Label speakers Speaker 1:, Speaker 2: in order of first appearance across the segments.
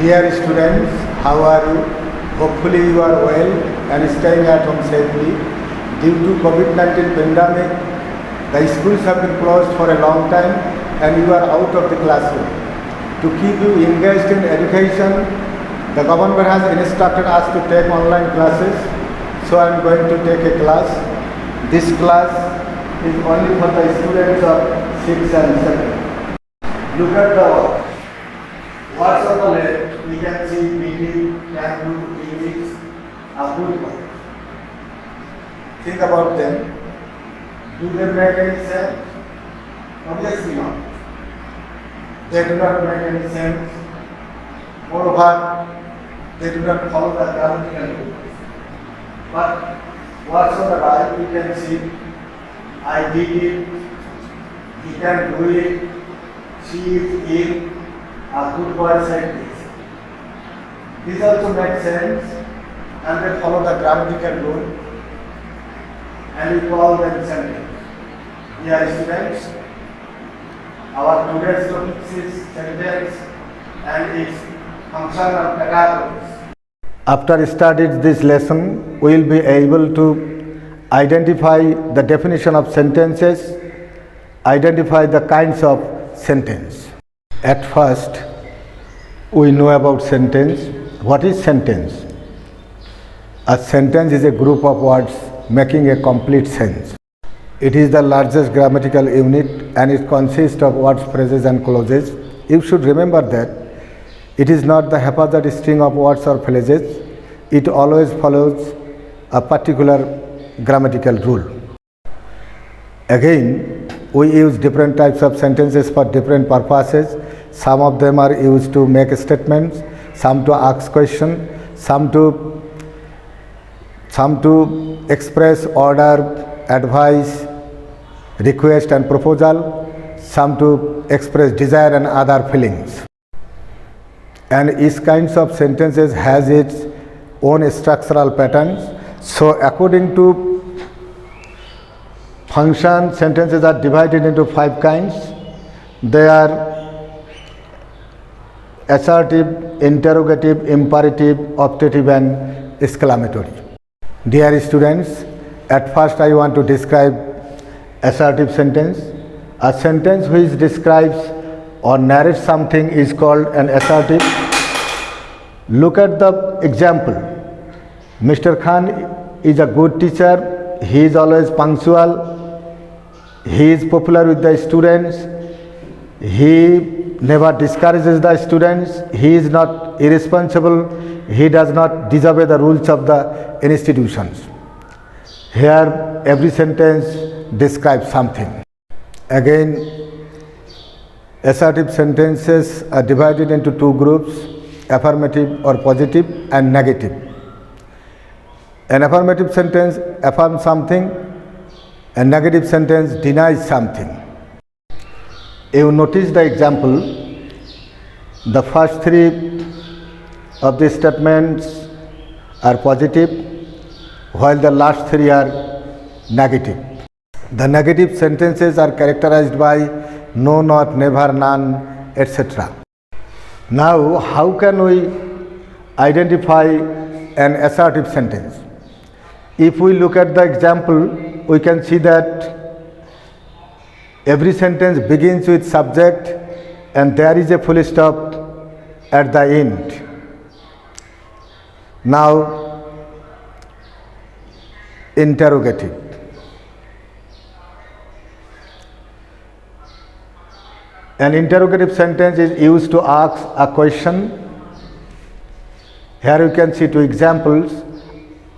Speaker 1: Dear students, how are you? Hopefully you are well and staying at home safely. Due to COVID-19 pandemic, the schools have been closed for a long time and you are out of the classroom. To keep you engaged in education, the government has instructed us to take online classes. So I am going to take a class. This class is only for the students of 6th and 7th. Look at the words on the left. We can see BT, can do, English, Abdul. Think about them. Do they make any sense? Obviously not. They do not make any sense. Moreover, they do not follow the grammatical rules. But what's on the right, you can see, I did it, he can do it, she is in, a good boy said this. These also make sense and they follow the grammatical rule and we call them sentence. Dear students, our today's topic is sentence and its function of categories. After studying this lesson, we will be able to identify the definition of sentences, identify the kinds of sentence. At first, we know about sentence. What is sentence? A sentence is a group of words making a complete sense. It is the largest grammatical unit and it consists of words, phrases and clauses. You should remember that it is not the haphazard string of words or phrases. It always follows a particular grammatical rule. Again, we use different types of sentences for different purposes. Some of them are used to make statements, some to ask questions, some to express order, advice, request and proposal, some to express desire and other feelings. And each kinds of sentences has its own structural patterns. So according to function, sentences are divided into 5 kinds. They are assertive, interrogative, imperative, optative and exclamatory. Dear students, at first I want to describe assertive sentence. A sentence which describes or narrates something is called an assertive. Look at the example. Mr. Khan is a good teacher. He is always punctual. He is popular with the students. He never discourages the students. He is not irresponsible. He does not disobey the rules of the institutions. Here every sentence describes something. Again, assertive sentences are divided into 2 groups, affirmative or positive and negative. An affirmative sentence affirms something, a negative sentence denies something. You notice the example, the first 3 of the statements are positive while the last 3 are negative. The negative sentences are characterized by no, not, never, none, etc. Now, how can we identify an assertive sentence? If we look at the example, we can see that every sentence begins with subject and there is a full stop at the end. Now, interrogative. An interrogative sentence is used to ask a question. Here you can see 2 examples.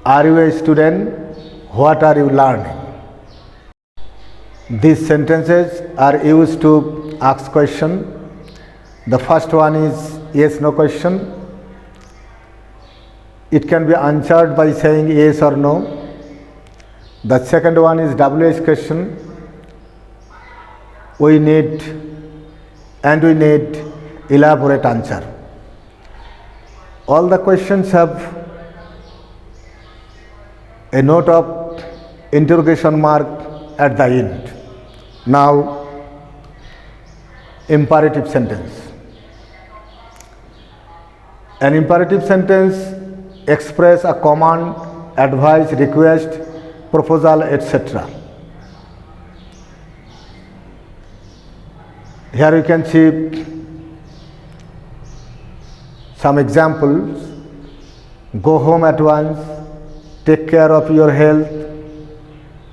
Speaker 1: Are you a student? What are you learning? These sentences are used to ask question. The first one is yes, no question. It can be answered by saying yes or no. The second one is WH question. We need elaborate answer. All the questions have a note of interrogation mark at the end. Now, imperative sentence. An imperative sentence express a command, advice, request, proposal, etc. Here you can see some examples. Go home at once, take care of your health,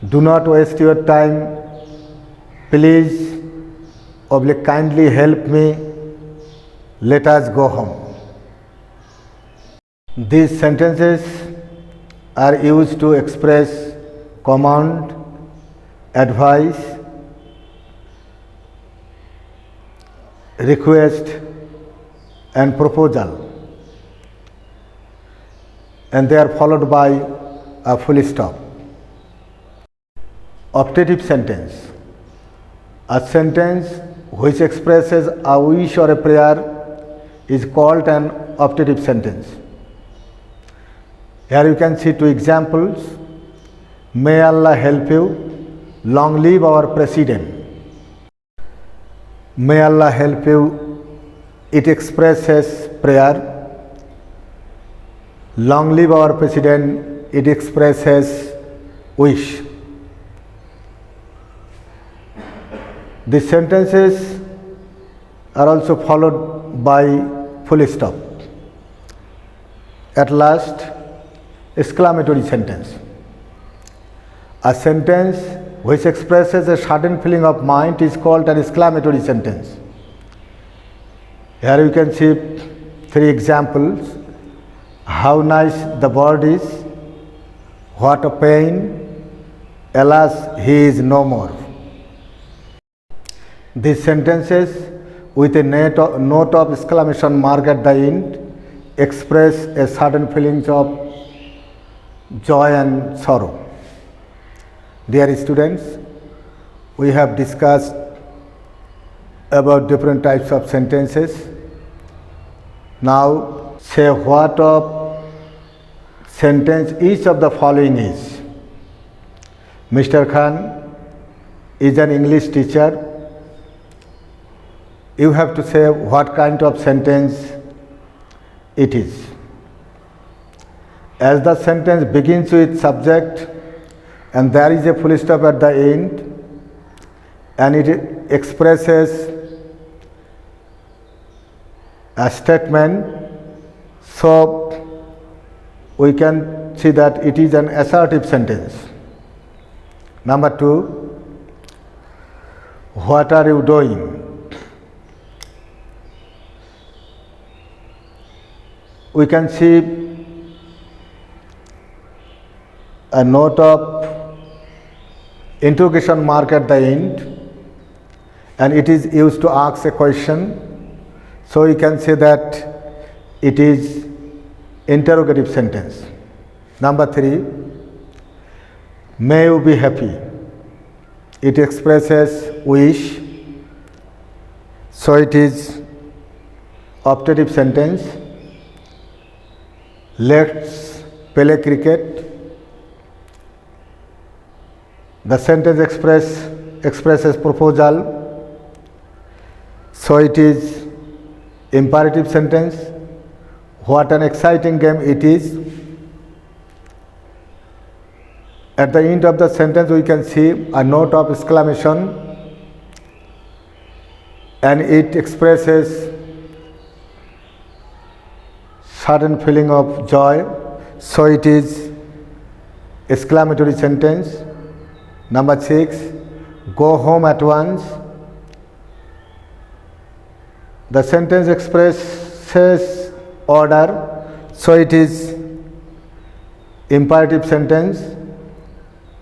Speaker 1: do not waste your time, please, kindly help me, let us go home. These sentences are used to express command, advice, request and proposal, and they are followed by a full stop. Optative sentence. A sentence which expresses a wish or a prayer is called an optative sentence. Here you can see two examples. May Allah help you, long live our president. May Allah help you, it expresses prayer. Long live our president, it expresses wish. These sentences are also followed by full stop. At last, exclamatory sentence. A sentence which expresses a sudden feeling of mind is called an exclamatory sentence. Here you can see three examples. How nice the bird is, what a pain, alas, he is no more. These sentences with a note of exclamation mark at the end express a sudden feelings of joy and sorrow. Dear students, we have discussed about different types of sentences. Now say what of sentence each of the following is. Mr. Khan is an English teacher. You have to say what kind of sentence it is. As the sentence begins with subject and there is a full stop at the end and it expresses a statement, so we can see that it is an assertive sentence. Number two, what are you doing? We can see a note of interrogation mark at the end and it is used to ask a question. So you can say that it is interrogative sentence. Number three, may you be happy. It expresses wish. So it is optative sentence. Let's play cricket. The sentence expresses proposal. So it is imperative sentence. What an exciting game it is. At the end of the sentence we can see a note of exclamation and it expresses sudden feeling of joy. So it is exclamatory sentence. Number 6, go home at once. The sentence expresses order, so it is imperative sentence.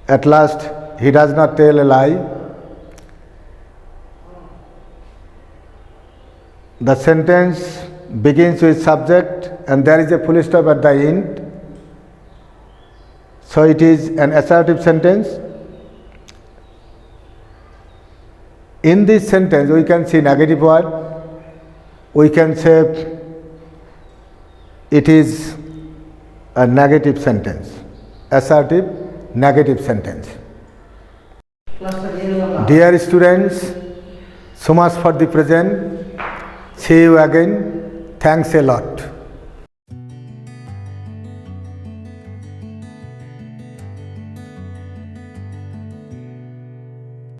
Speaker 1: At last, he does not tell a lie. The sentence begins with subject and there is a full stop at the end, so it is an assertive sentence. In this sentence we can see negative word. We can say it is a negative sentence, assertive negative sentence. Dear students, so much for the present. See you again. Thanks a lot.